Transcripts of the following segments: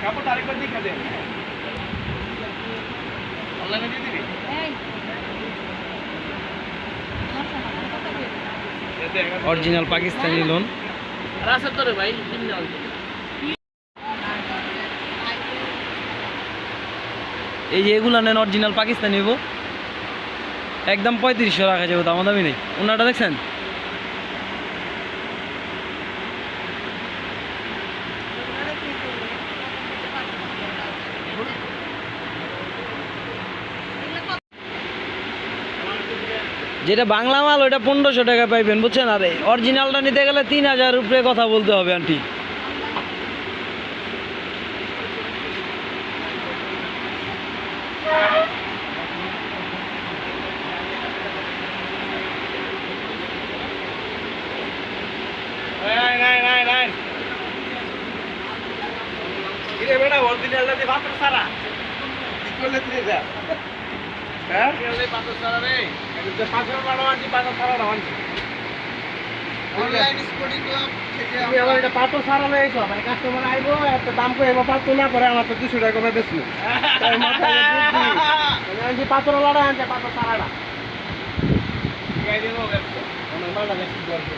কাপড় আরেকবার দেখে দেন অনলাইনে দিয়ে দিবি অরিজিনাল পাকিস্তানি লোন রাসের তোরে ভাই কিনে আনতে এই যে এগুলা নেন অরিজিনাল পাকিস্তানি হইব একদম 3500 রাখা যাবে দাম দামি নেই ওনাটা দেখছেন যেটা বাংলা মাল ওটা 1500 টাকা পাইবেন বুঝছেন আর অরিজিনালটা নিতে গেলে 3000 উপরে কথা বলতে হবে আন্টি নাই কিরে বেটা অরিজিনালটা দিয়ে ভাত সারা কি করলে তুই যা হ্যাঁ কেলে পাথর সারা রে এটা পাথর বানাও আনছি পাথর সারা দাও আনছি অনলাইন স্পোর্টিং ক্লাব থেকে আমরা এটা পাথর সারা লই আইছো মানে কাস্টমার আইবো এত দাম কইবো পাথর না পরে আমার তো 200 টাকা কমে বেচবো তাই মাথায় বুদ্ধি আমি আনছি পাথর লাড়া আনছি পাথর সারাটা গাই দেবো ব্যবসা আমার মালা দেখি করবে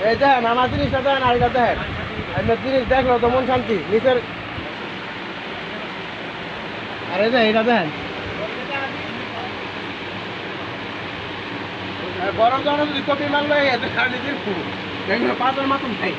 এই দেখেন আমার জিনিসটা দেখেন আর এটা দেখেন আপনার জিনিস দেখলো তো মন শান্তি নিচের আর এই যে এটা দেখেন গরম জল যদি কপি মারলো এই পাথর মাতুন ভাই